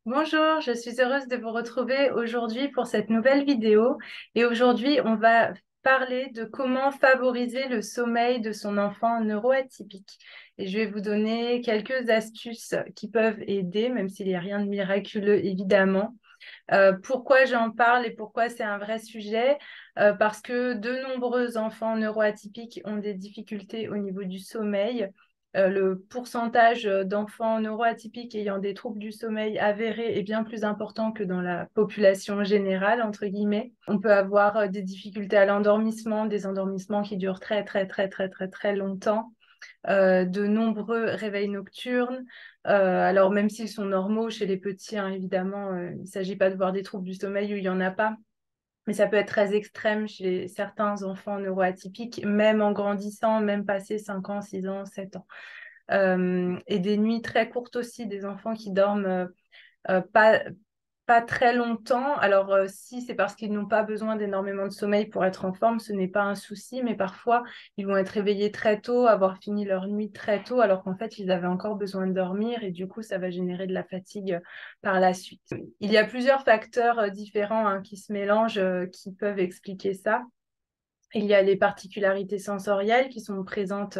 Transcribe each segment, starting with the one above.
Bonjour, je suis heureuse de vous retrouver aujourd'hui pour cette nouvelle vidéo. Et aujourd'hui, on va parler de comment favoriser le sommeil de son enfant neuroatypique. Et je vais vous donner quelques astuces qui peuvent aider, même s'il n'y a rien de miraculeux, évidemment. Pourquoi j'en parle et pourquoi c'est un vrai sujet? Parce que de nombreux enfants neuroatypiques ont des difficultés au niveau du sommeil. Le pourcentage d'enfants neuroatypiques ayant des troubles du sommeil avérés est bien plus important que dans la population générale, entre guillemets. On peut avoir des difficultés à l'endormissement, des endormissements qui durent très, très, très, très, très, très longtemps, de nombreux réveils nocturnes. Alors, même s'ils sont normaux chez les petits, hein, évidemment, il ne s'agit pas de voir des troubles du sommeil où il n'y en a pas. Mais ça peut être très extrême chez certains enfants neuroatypiques, même en grandissant, même passé 5 ans, 6 ans, 7 ans. Et des nuits très courtes aussi, des enfants qui dorment pas très longtemps. Alors, si c'est parce qu'ils n'ont pas besoin d'énormément de sommeil pour être en forme, ce n'est pas un souci, mais parfois, ils vont être réveillés très tôt, avoir fini leur nuit très tôt, alors qu'en fait, ils avaient encore besoin de dormir et du coup, ça va générer de la fatigue par la suite. Il y a plusieurs facteurs différents hein, qui se mélangent, qui peuvent expliquer ça. Il y a les particularités sensorielles qui sont présentes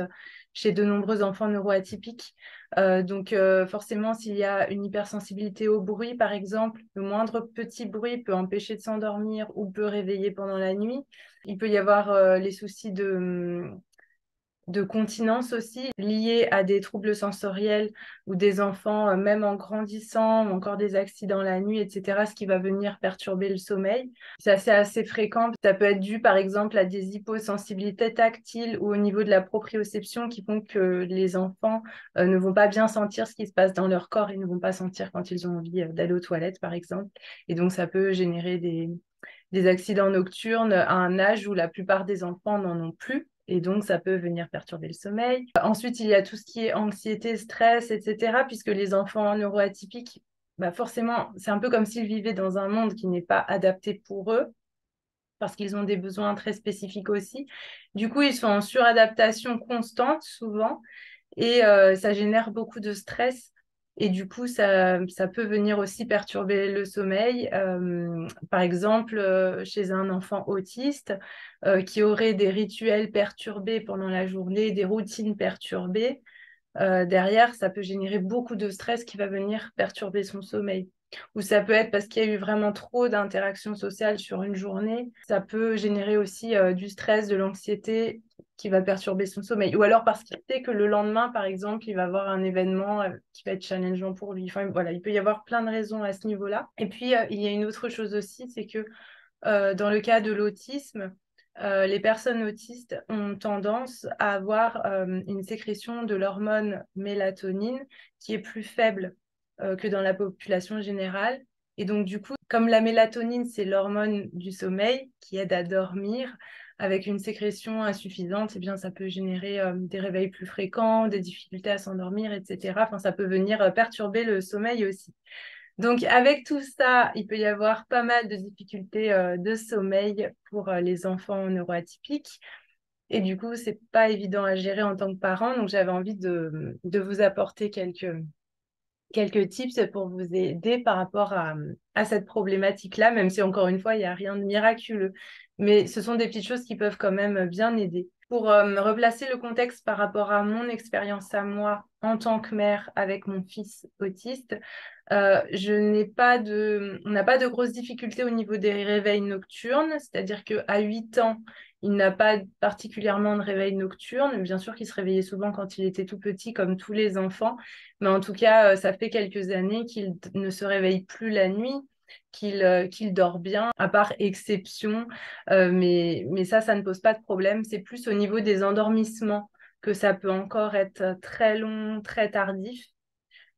chez de nombreux enfants neuroatypiques. Forcément, s'il y a une hypersensibilité au bruit, par exemple, le moindre petit bruit peut empêcher de s'endormir ou peut réveiller pendant la nuit. Il peut y avoir les soucis de continence aussi, liés à des troubles sensoriels ou des enfants, même en grandissant, ou encore des accidents la nuit, etc., ce qui va venir perturber le sommeil. C'est assez fréquent. Ça peut être dû, par exemple, à des hyposensibilités tactiles ou au niveau de la proprioception qui font que les enfants ne vont pas bien sentir ce qui se passe dans leur corps. Ils ne vont pas sentir quand ils ont envie d'aller aux toilettes, par exemple. Et donc, ça peut générer des accidents nocturnes à un âge où la plupart des enfants n'en ont plus. Et donc, ça peut venir perturber le sommeil. Ensuite, il y a tout ce qui est anxiété, stress, etc. Puisque les enfants neuroatypiques, bah forcément, c'est un peu comme s'ils vivaient dans un monde qui n'est pas adapté pour eux, parce qu'ils ont des besoins très spécifiques aussi. Du coup, ils sont en suradaptation constante, souvent, et ça génère beaucoup de stress. Et du coup, ça peut venir aussi perturber le sommeil. Par exemple, chez un enfant autiste qui aurait des rituels perturbés pendant la journée, des routines perturbées, derrière, ça peut générer beaucoup de stress qui va venir perturber son sommeil. Ou ça peut être parce qu'il y a eu vraiment trop d'interactions sociales sur une journée. Ça peut générer aussi du stress, de l'anxiété qui va perturber son sommeil. Ou alors parce qu'il sait que le lendemain, par exemple, il va avoir un événement qui va être challengeant pour lui. Enfin, voilà, il peut y avoir plein de raisons à ce niveau-là. Et puis, il y a une autre chose aussi, c'est que dans le cas de l'autisme, les personnes autistes ont tendance à avoir une sécrétion de l'hormone mélatonine qui est plus faible que dans la population générale. Et donc, du coup, comme la mélatonine, c'est l'hormone du sommeil qui aide à dormir, avec une sécrétion insuffisante, eh bien, ça peut générer des réveils plus fréquents, des difficultés à s'endormir, etc. Enfin, ça peut venir perturber le sommeil aussi. Donc, avec tout ça, il peut y avoir pas mal de difficultés de sommeil pour les enfants neuroatypiques. Et du coup, c'est pas évident à gérer en tant que parent. Donc, j'avais envie de vous apporter quelques tips pour vous aider par rapport à cette problématique-là, même si encore une fois, il n'y a rien de miraculeux. Mais ce sont des petites choses qui peuvent quand même bien aider. Pour replacer le contexte par rapport à mon expérience à moi en tant que mère avec mon fils autiste, on n'a pas de grosses difficultés au niveau des réveils nocturnes, c'est-à-dire qu'à 8 ans, il n'a pas particulièrement de réveil nocturne. Bien sûr qu'il se réveillait souvent quand il était tout petit, comme tous les enfants, mais en tout cas, ça fait quelques années qu'il ne se réveille plus la nuit, qu'il dort bien, à part exception. Mais ça ne pose pas de problème. C'est plus au niveau des endormissements que ça peut encore être très long, très tardif.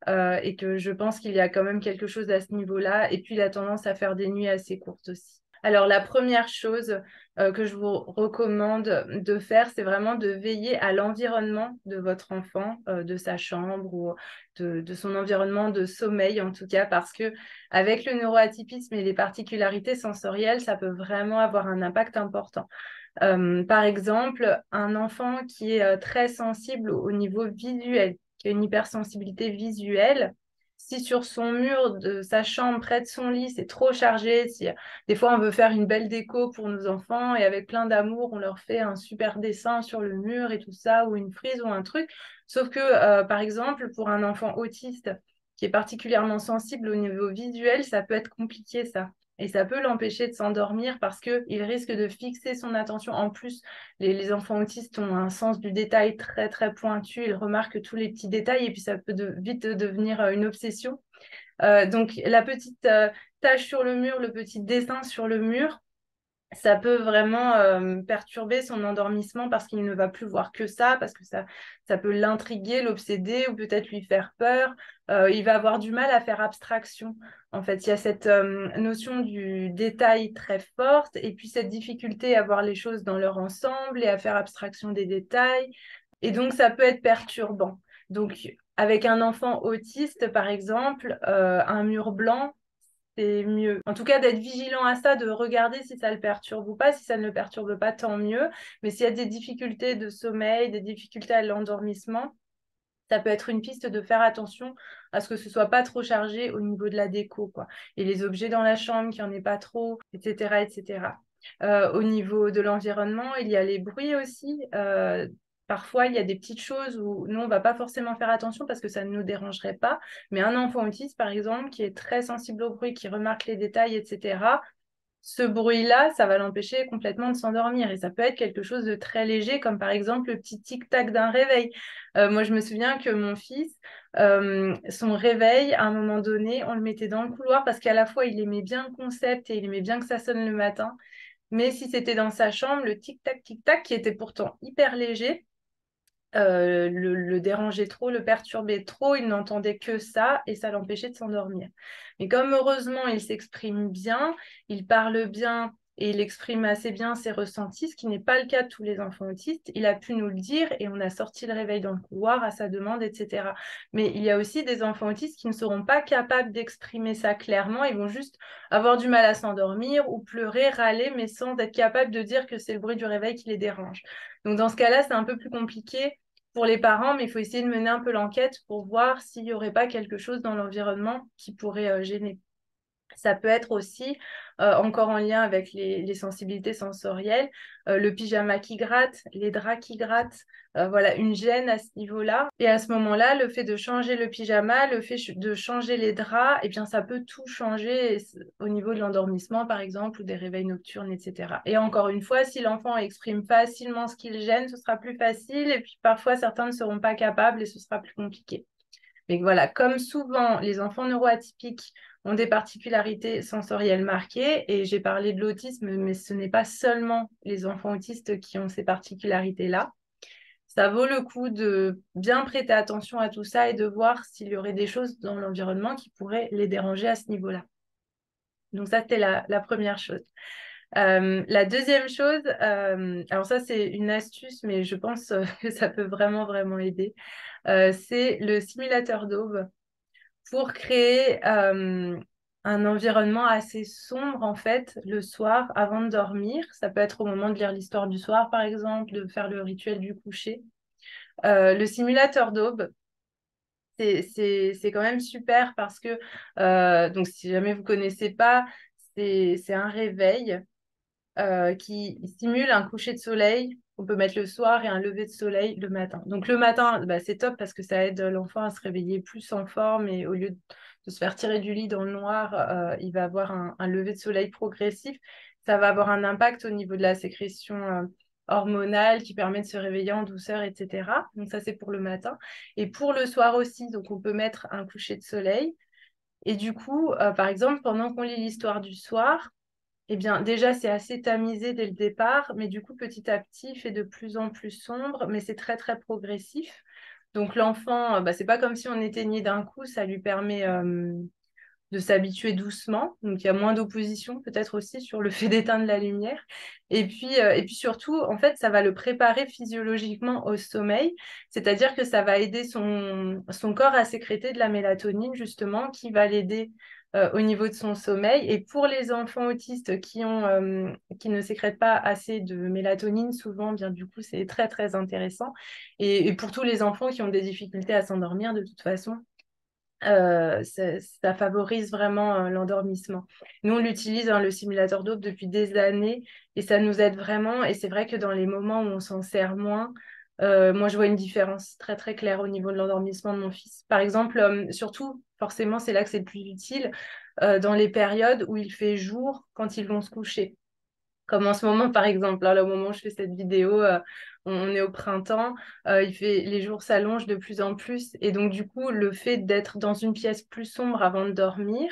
Et que je pense qu'il y a quand même quelque chose à ce niveau-là. Et puis, il a tendance à faire des nuits assez courtes aussi. Alors, la première chose que je vous recommande de faire, c'est vraiment de veiller à l'environnement de votre enfant, de sa chambre ou de son environnement de sommeil en tout cas, parce que avec le neuroatypisme et les particularités sensorielles, ça peut vraiment avoir un impact important. Par exemple, un enfant qui est très sensible au niveau visuel, qui a une hypersensibilité visuelle, si sur son mur de sa chambre, près de son lit, c'est trop chargé, si des fois on veut faire une belle déco pour nos enfants et avec plein d'amour, on leur fait un super dessin sur le mur et tout ça, ou une frise ou un truc. Sauf que, par exemple, pour un enfant autiste qui est particulièrement sensible au niveau visuel, ça peut être compliqué ça. Et ça peut l'empêcher de s'endormir parce qu'il risque de fixer son attention. En plus, les enfants autistes ont un sens du détail très, très pointu. Ils remarquent tous les petits détails et puis ça peut vite devenir une obsession. Donc, la petite tache sur le mur, le petit dessin sur le mur, ça peut vraiment perturber son endormissement parce qu'il ne va plus voir que ça, parce que ça peut l'intriguer, l'obséder ou peut-être lui faire peur. Il va avoir du mal à faire abstraction. En fait, il y a cette notion du détail très forte et puis cette difficulté à voir les choses dans leur ensemble et à faire abstraction des détails. Et donc, ça peut être perturbant. Donc, avec un enfant autiste, par exemple, un mur blanc, c'est mieux. En tout cas, d'être vigilant à ça, de regarder si ça le perturbe ou pas. Si ça ne le perturbe pas, tant mieux. Mais s'il y a des difficultés de sommeil, des difficultés à l'endormissement, ça peut être une piste de faire attention à ce que ce soit pas trop chargé au niveau de la déco, quoi. Et les objets dans la chambre, qu'il n'y en ait pas trop, etc., etc. Au niveau de l'environnement, il y a les bruits aussi. Parfois, il y a des petites choses où nous, on va pas forcément faire attention parce que ça ne nous dérangerait pas. Mais un enfant autiste, par exemple, qui est très sensible au bruit, qui remarque les détails, etc., ce bruit-là, ça va l'empêcher complètement de s'endormir. Et ça peut être quelque chose de très léger, comme par exemple le petit tic-tac d'un réveil. Moi, je me souviens que mon fils, son réveil, à un moment donné, on le mettait dans le couloir parce qu'à la fois, il aimait bien le concept et il aimait bien que ça sonne le matin. Mais si c'était dans sa chambre, le tic-tac, tic-tac, qui était pourtant hyper léger, le dérangeait trop, le perturbait trop, il n'entendait que ça et ça l'empêchait de s'endormir. Mais comme heureusement il s'exprime bien, il parle bien et il exprime assez bien ses ressentis, ce qui n'est pas le cas de tous les enfants autistes, il a pu nous le dire et on a sorti le réveil dans le couloir à sa demande, etc. Mais il y a aussi des enfants autistes qui ne seront pas capables d'exprimer ça clairement, ils vont juste avoir du mal à s'endormir ou pleurer, râler, mais sans être capables de dire que c'est le bruit du réveil qui les dérange. Donc dans ce cas-là, c'est un peu plus compliqué pour les parents, mais il faut essayer de mener un peu l'enquête pour voir s'il n'y aurait pas quelque chose dans l'environnement qui pourrait gêner. Ça peut être aussi, encore en lien avec les sensibilités sensorielles, le pyjama qui gratte, les draps qui grattent, voilà, une gêne à ce niveau-là. Et à ce moment-là, le fait de changer le pyjama, le fait de changer les draps, eh bien, ça peut tout changer au niveau de l'endormissement, par exemple, ou des réveils nocturnes, etc. Et encore une fois, si l'enfant exprime facilement ce qu'il gêne, ce sera plus facile. Et puis parfois, certains ne seront pas capables et ce sera plus compliqué. Mais voilà, comme souvent, les enfants neuroatypiques ont des particularités sensorielles marquées, et j'ai parlé de l'autisme, mais ce n'est pas seulement les enfants autistes qui ont ces particularités-là. Ça vaut le coup de bien prêter attention à tout ça et de voir s'il y aurait des choses dans l'environnement qui pourraient les déranger à ce niveau-là. Donc ça, c'était la première chose. La deuxième chose, alors ça c'est une astuce, mais je pense que ça peut vraiment, vraiment aider, c'est le simulateur d'aube pour créer un environnement assez sombre en fait le soir avant de dormir. Ça peut être au moment de lire l'histoire du soir par exemple, de faire le rituel du coucher. Le simulateur d'aube, c'est quand même super parce que, donc si jamais vous ne connaissez pas, c'est un réveil qui simule un coucher de soleil. On peut mettre le soir et un lever de soleil le matin. Donc le matin, bah, c'est top parce que ça aide l'enfant à se réveiller plus en forme et au lieu de se faire tirer du lit dans le noir, il va avoir un lever de soleil progressif. Ça va avoir un impact au niveau de la sécrétion hormonale qui permet de se réveiller en douceur, etc. Donc ça, c'est pour le matin. Et pour le soir aussi, donc on peut mettre un coucher de soleil. Et du coup, par exemple, pendant qu'on lit l'histoire du soir, eh bien, déjà, c'est assez tamisé dès le départ, mais du coup, petit à petit, il fait de plus en plus sombre, mais c'est très, très progressif. Donc, l'enfant, bah, c'est pas comme si on éteignait d'un coup, ça lui permet de s'habituer doucement. Donc, il y a moins d'opposition, peut-être aussi, sur le fait d'éteindre la lumière. Et puis surtout, en fait, ça va le préparer physiologiquement au sommeil, c'est-à-dire que ça va aider son corps à sécréter de la mélatonine, justement, qui va l'aider au niveau de son sommeil. Et pour les enfants autistes qui ne sécrètent pas assez de mélatonine, souvent, bien du coup, c'est très, très intéressant. Et pour tous les enfants qui ont des difficultés à s'endormir, de toute façon, Ça favorise vraiment l'endormissement. Nous, on l'utilise, hein, le simulateur d'aube, depuis des années et ça nous aide vraiment. Et c'est vrai que dans les moments où on s'en sert moins, moi, je vois une différence très, très claire au niveau de l'endormissement de mon fils. Par exemple, surtout, forcément, c'est là que c'est le plus utile, dans les périodes où il fait jour quand ils vont se coucher. Comme en ce moment, par exemple, là, au moment où je fais cette vidéo, on est au printemps, les jours s'allongent de plus en plus. Et donc, du coup, le fait d'être dans une pièce plus sombre avant de dormir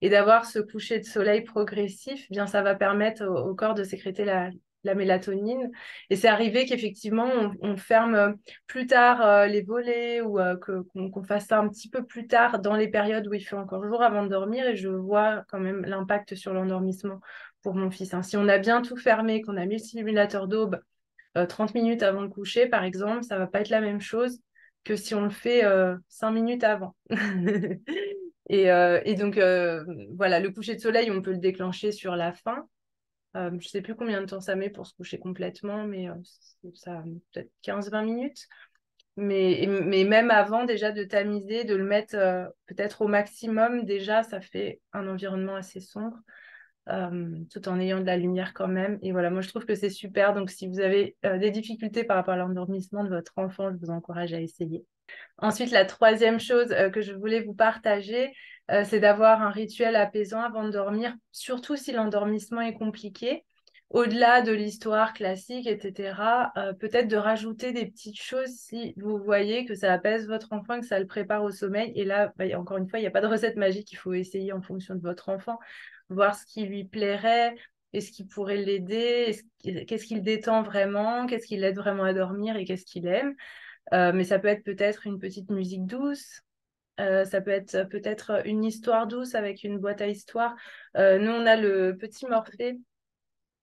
et d'avoir ce coucher de soleil progressif, bien, ça va permettre au corps de sécréter la mélatonine. Et c'est arrivé qu'effectivement, on ferme plus tard les volets ou qu'on fasse ça un petit peu plus tard dans les périodes où il fait encore jour avant de dormir. Et je vois quand même l'impact sur l'endormissement pour mon fils, hein. Si on a bien tout fermé, qu'on a mis le simulateur d'aube 30 minutes avant le coucher, par exemple, ça va pas être la même chose que si on le fait 5 minutes avant. Et donc, voilà, le coucher de soleil, on peut le déclencher sur la fin. Je ne sais plus combien de temps ça met pour se coucher complètement, mais ça peut-être 15-20 minutes. Mais même avant, déjà, de tamiser, de le mettre peut-être au maximum, déjà, ça fait un environnement assez sombre, tout en ayant de la lumière quand même. Et voilà, moi, je trouve que c'est super. Donc, si vous avez des difficultés par rapport à l'endormissement de votre enfant, je vous encourage à essayer. Ensuite, la troisième chose que je voulais vous partager, c'est d'avoir un rituel apaisant avant de dormir, surtout si l'endormissement est compliqué. Au-delà de l'histoire classique, etc., peut-être de rajouter des petites choses si vous voyez que ça apaise votre enfant, que ça le prépare au sommeil. Et là, bah, encore une fois, il n'y a pas de recette magique, il faut essayer en fonction de votre enfant, voir ce qui lui plairait, et ce qui pourrait l'aider, qu'est-ce qui le détend vraiment, qu'est-ce qui l'aide vraiment à dormir et qu'est-ce qu'il aime. Mais ça peut être peut-être une petite musique douce, ça peut être peut-être une histoire douce avec une boîte à histoire. Nous, on a le Petit Morphée.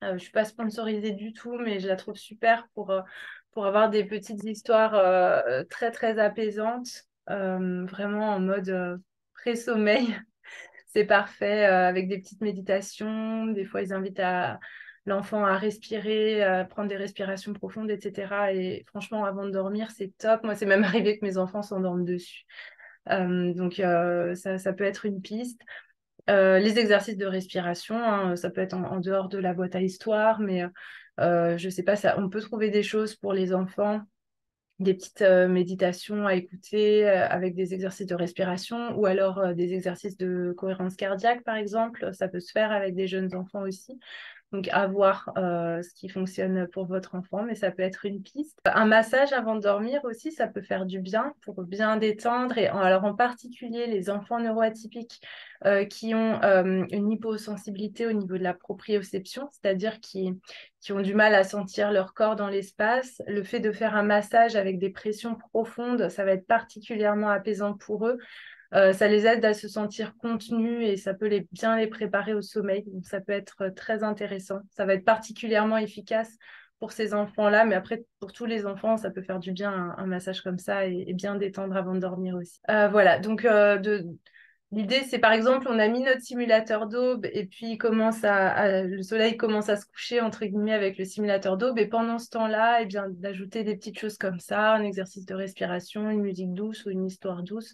Je ne suis pas sponsorisée du tout, mais je la trouve super pour avoir des petites histoires très, très apaisantes, vraiment en mode pré-sommeil. C'est parfait, avec des petites méditations. Des fois, ils invitent l'enfant à respirer, à prendre des respirations profondes, etc. Et franchement, avant de dormir, c'est top. Moi, c'est même arrivé que mes enfants s'endorment dessus. Donc, ça peut être une piste. Les exercices de respiration, hein, ça peut être en dehors de la boîte à histoire, mais je sais pas, on peut trouver des choses pour les enfants, des petites méditations à écouter avec des exercices de respiration ou alors des exercices de cohérence cardiaque, par exemple. Ça peut se faire avec des jeunes enfants aussi. Donc, à voir ce qui fonctionne pour votre enfant, mais ça peut être une piste. Un massage avant de dormir aussi, ça peut faire du bien pour bien détendre. Et alors, en particulier, les enfants neuroatypiques qui ont une hyposensibilité au niveau de la proprioception, c'est-à-dire qui ont du mal à sentir leur corps dans l'espace. Le fait de faire un massage avec des pressions profondes, ça va être particulièrement apaisant pour eux. Ça les aide à se sentir contenus et ça peut bien les préparer au sommeil. Donc, ça peut être très intéressant. Ça va être particulièrement efficace pour ces enfants-là, mais après, pour tous les enfants, ça peut faire du bien un massage comme ça et bien détendre avant de dormir aussi. Voilà, donc l'idée, c'est par exemple, on a mis notre simulateur d'aube et puis le soleil commence à se coucher, entre guillemets, avec le simulateur d'aube. Et pendant ce temps-là, eh bien, d'ajouter des petites choses comme ça, un exercice de respiration, une musique douce ou une histoire douce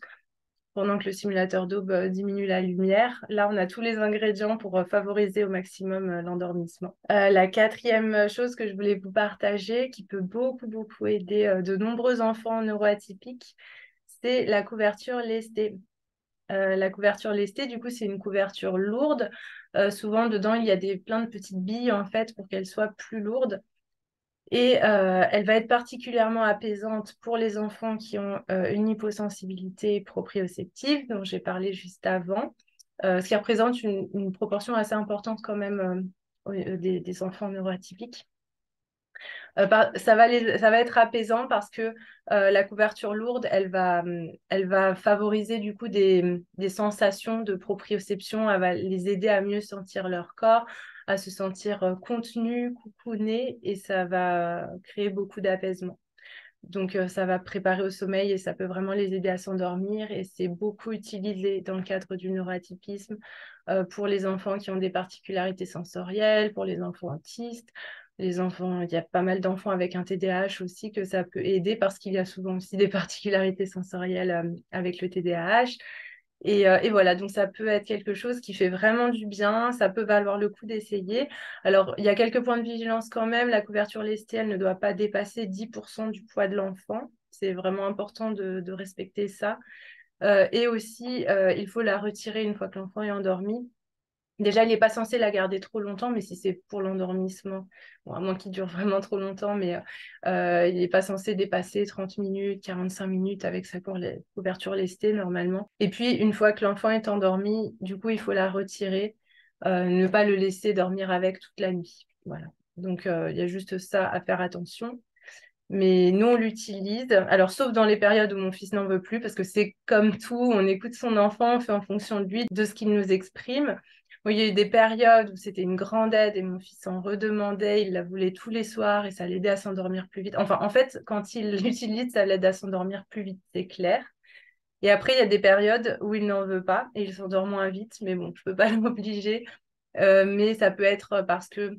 pendant que le simulateur d'aube diminue la lumière. Là, on a tous les ingrédients pour favoriser au maximum l'endormissement. La quatrième chose que je voulais vous partager, qui peut beaucoup, beaucoup aider de nombreux enfants neuroatypiques, c'est la couverture lestée. La couverture lestée, du coup, c'est une couverture lourde. Souvent, dedans, il y a plein de petites billes, en fait, pour qu'elle soit plus lourde. Et elle va être particulièrement apaisante pour les enfants qui ont une hyposensibilité proprioceptive, dont j'ai parlé juste avant, ce qui représente une proportion assez importante quand même des enfants neuroatypiques. Ça va être apaisant parce que la couverture lourde, elle va favoriser du coup des sensations de proprioception, elle va les aider à mieux sentir leur corps, à se sentir contenus, coucounés, et ça va créer beaucoup d'apaisement. Donc, ça va préparer au sommeil et ça peut vraiment les aider à s'endormir. Et c'est beaucoup utilisé dans le cadre du neuroatypisme pour les enfants qui ont des particularités sensorielles, pour les enfants autistes, Les enfants, il y a pas mal d'enfants avec un TDAH aussi que ça peut aider parce qu'il y a souvent aussi des particularités sensorielles avec le TDAH. Et voilà, donc ça peut être quelque chose qui fait vraiment du bien, ça peut valoir le coup d'essayer. Alors, il y a quelques points de vigilance quand même. La couverture lestée, elle ne doit pas dépasser 10% du poids de l'enfant. C'est vraiment important de respecter ça. Et aussi, il faut la retirer une fois que l'enfant est endormi. Déjà, il n'est pas censé la garder trop longtemps, mais si c'est pour l'endormissement, bon, à moins qu'il dure vraiment trop longtemps, mais il n'est pas censé dépasser 30 minutes, 45 minutes avec sa couverture lestée normalement. Et puis, une fois que l'enfant est endormi, du coup, il faut la retirer, ne pas le laisser dormir avec toute la nuit. Voilà. Donc, il y a juste ça à faire attention. Mais nous, on l'utilise. Alors, sauf dans les périodes où mon fils n'en veut plus, parce que c'est comme tout, on écoute son enfant, on fait en fonction de lui, de ce qu'il nous exprime. Bon, il y a eu des périodes où c'était une grande aide et mon fils en redemandait, il la voulait tous les soirs et ça l'aidait à s'endormir plus vite. Enfin, en fait, quand il l'utilise, ça l'aide à s'endormir plus vite, c'est clair. Et après, il y a des périodes où il n'en veut pas et il s'endort moins vite, mais bon, je peux pas l'obliger. Mais ça peut être parce que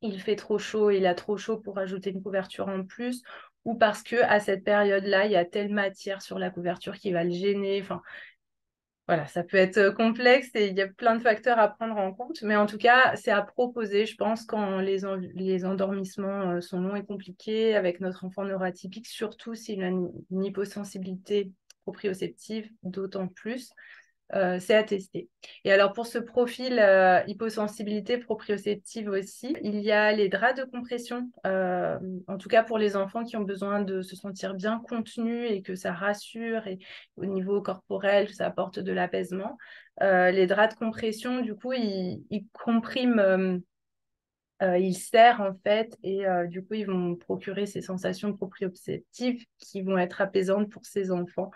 il fait trop chaud et il a trop chaud pour ajouter une couverture en plus, ou parce que à cette période-là, il y a telle matière sur la couverture qui va le gêner. Enfin, voilà, ça peut être complexe et il y a plein de facteurs à prendre en compte, mais en tout cas, c'est à proposer, je pense, quand les endormissements sont longs et compliqués avec notre enfant neuroatypique, surtout s'il a une hyposensibilité proprioceptive, d'autant plus. C'est à tester. Et alors pour ce profil hyposensibilité proprioceptive aussi, il y a les draps de compression, en tout cas pour les enfants qui ont besoin de se sentir bien contenus et que ça rassure et au niveau corporel, ça apporte de l'apaisement. Les draps de compression, du coup, ils compriment, ils serrent en fait et du coup, ils vont procurer ces sensations proprioceptives qui vont être apaisantes pour ces enfants.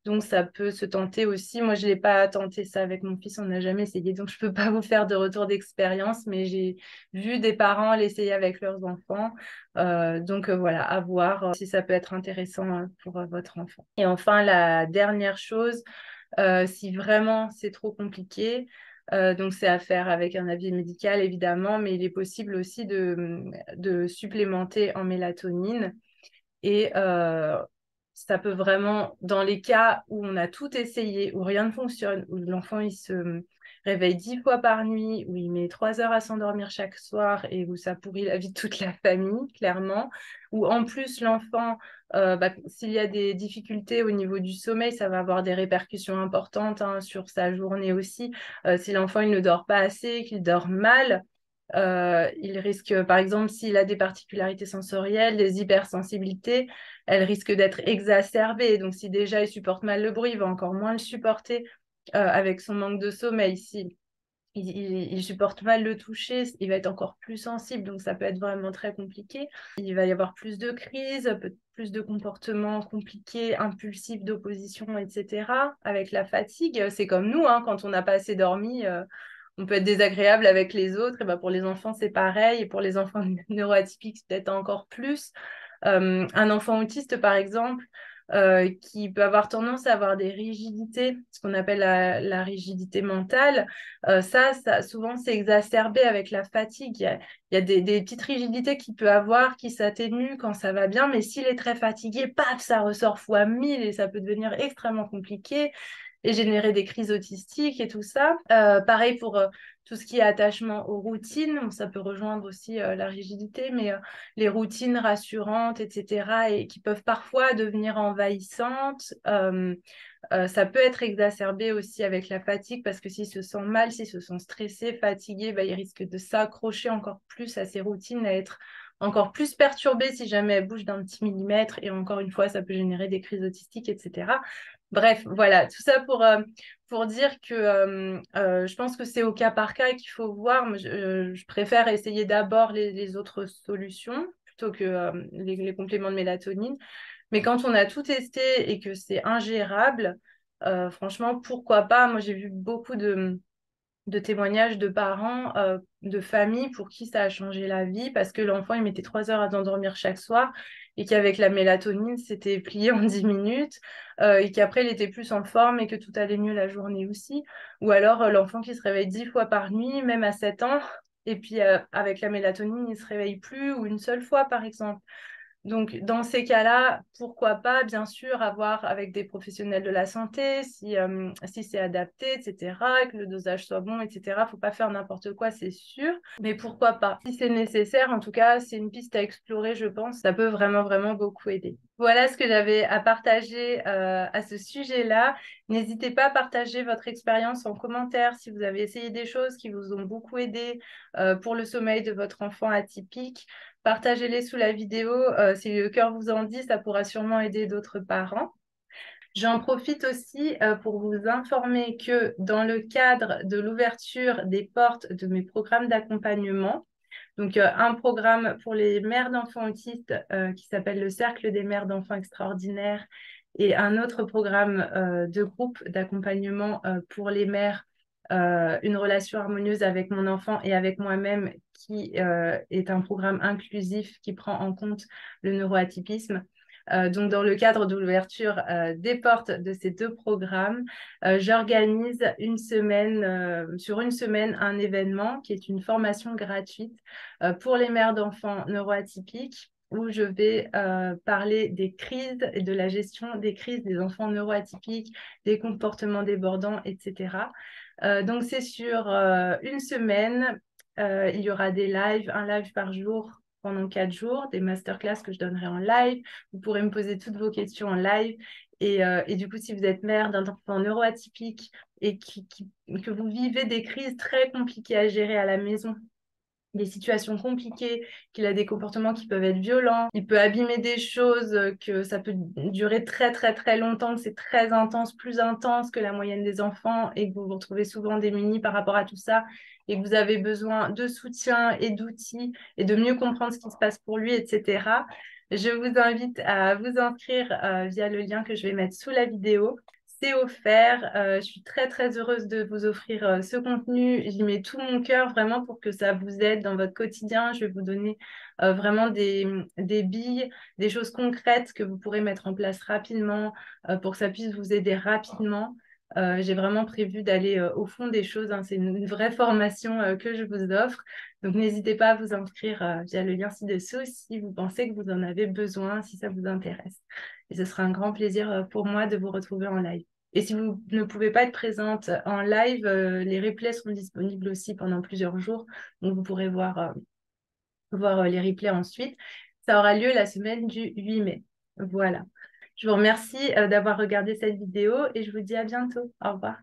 Donc, ça peut se tenter aussi. Moi, je n'ai pas tenté ça avec mon fils, on n'a jamais essayé. Donc, je ne peux pas vous faire de retour d'expérience, mais j'ai vu des parents l'essayer avec leurs enfants. Donc, voilà, à voir si ça peut être intéressant pour votre enfant. Et enfin, la dernière chose, si vraiment c'est trop compliqué, donc c'est à faire avec un avis médical, évidemment, mais il est possible aussi de supplémenter en mélatonine. Et ça peut vraiment, dans les cas où on a tout essayé, où rien ne fonctionne, où l'enfant il se réveille 10 fois par nuit, où il met 3 heures à s'endormir chaque soir et où ça pourrit la vie de toute la famille, clairement, où en plus l'enfant, s'il y a des difficultés au niveau du sommeil, ça va avoir des répercussions importantes sur sa journée aussi. Si l'enfant il ne dort pas assez, qu'il dort mal, il risque, par exemple, s'il a des particularités sensorielles, des hypersensibilités, elles risquent d'être exacerbées. Donc, si déjà il supporte mal le bruit, il va encore moins le supporter avec son manque de sommeil. Si il supporte mal le toucher, il va être encore plus sensible. Donc, ça peut être vraiment très compliqué. Il va y avoir plus de crises, plus de comportements compliqués, impulsifs, d'opposition, etc. Avec la fatigue, c'est comme nous, quand on n'a pas assez dormi. On peut être désagréable avec les autres, et ben pour les enfants, c'est pareil, et pour les enfants neuroatypiques, c'est peut-être encore plus. Un enfant autiste, par exemple, qui peut avoir tendance à avoir des rigidités, ce qu'on appelle la rigidité mentale, souvent, c'est exacerbé avec la fatigue. Il y a des petites rigidités qu'il peut avoir qui s'atténuent quand ça va bien, mais s'il est très fatigué, paf, ça ressort fois 1000 et ça peut devenir extrêmement compliqué et générer des crises autistiques et tout ça. Pareil pour tout ce qui est attachement aux routines, bon, ça peut rejoindre aussi la rigidité, mais les routines rassurantes, etc., et qui peuvent parfois devenir envahissantes. Ça peut être exacerbé aussi avec la fatigue parce que s'ils se sentent mal, s'ils se sentent stressés, fatigués, ils risquent de s'accrocher encore plus à ces routines, à être encore plus perturbés si jamais elles bougent d'un petit millimètre. Et encore une fois, ça peut générer des crises autistiques, etc. Bref, voilà, tout ça pour dire que je pense que c'est au cas par cas qu'il faut voir. Mais je préfère essayer d'abord les autres solutions plutôt que les compléments de mélatonine. Mais quand on a tout testé et que c'est ingérable, franchement, pourquoi pas? Moi, j'ai vu beaucoup de témoignages de parents, de familles pour qui ça a changé la vie parce que l'enfant, il mettait 3 heures à s'endormir chaque soir et qu'avec la mélatonine, c'était plié en 10 minutes et qu'après, il était plus en forme et que tout allait mieux la journée aussi. Ou alors, l'enfant qui se réveille 10 fois par nuit, même à 7 ans, Et puis, avec la mélatonine, il ne se réveille plus ou une seule fois, par exemple. Donc, dans ces cas-là, pourquoi pas, bien sûr, avoir avec des professionnels de la santé, si c'est adapté, etc., que le dosage soit bon, etc. Il ne faut pas faire n'importe quoi, c'est sûr. Mais pourquoi pas? Si c'est nécessaire, en tout cas, c'est une piste à explorer, je pense. Ça peut vraiment, vraiment beaucoup aider. Voilà ce que j'avais à partager à ce sujet-là. N'hésitez pas à partager votre expérience en commentaire si vous avez essayé des choses qui vous ont beaucoup aidé pour le sommeil de votre enfant atypique. Partagez-les sous la vidéo. Si le cœur vous en dit, ça pourra sûrement aider d'autres parents. J'en profite aussi pour vous informer que dans le cadre de l'ouverture des portes de mes programmes d'accompagnement, donc un programme pour les mères d'enfants autistes qui s'appelle le Cercle des mères d'enfants extraordinaires et un autre programme de groupe d'accompagnement pour les mères, une relation harmonieuse avec mon enfant et avec moi-même, qui est un programme inclusif qui prend en compte le neuroatypisme. Donc, dans le cadre de l'ouverture des portes de ces deux programmes, j'organise sur une semaine un événement qui est une formation gratuite pour les mères d'enfants neuroatypiques où je vais parler des crises et de la gestion des crises des enfants neuroatypiques, des comportements débordants, etc. Donc, c'est sur une semaine. Il y aura des lives, un live par jour pendant 4 jours, des masterclass que je donnerai en live. Vous pourrez me poser toutes vos questions en live. Et du coup, si vous êtes mère d'un enfant neuroatypique et que vous vivez des crises très compliquées à gérer à la maison, des situations compliquées, qu'il a des comportements qui peuvent être violents, il peut abîmer des choses, que ça peut durer très très très longtemps, que c'est très intense, plus intense que la moyenne des enfants et que vous vous retrouvez souvent démunis par rapport à tout ça et que vous avez besoin de soutien et d'outils et de mieux comprendre ce qui se passe pour lui, etc. Je vous invite à vous inscrire via le lien que je vais mettre sous la vidéo. C'est offert. Je suis très, très heureuse de vous offrir ce contenu. J'y mets tout mon cœur vraiment pour que ça vous aide dans votre quotidien. Je vais vous donner vraiment des billes, des choses concrètes que vous pourrez mettre en place rapidement pour que ça puisse vous aider rapidement. J'ai vraiment prévu d'aller au fond des choses, hein. C'est une vraie formation que je vous offre. Donc, n'hésitez pas à vous inscrire via le lien ci-dessous si vous pensez que vous en avez besoin, si ça vous intéresse. Et ce sera un grand plaisir pour moi de vous retrouver en live. Et si vous ne pouvez pas être présente en live, les replays seront disponibles aussi pendant plusieurs jours. Donc, vous pourrez voir les replays ensuite. Ça aura lieu la semaine du 8 mai. Voilà. Je vous remercie d'avoir regardé cette vidéo et je vous dis à bientôt. Au revoir.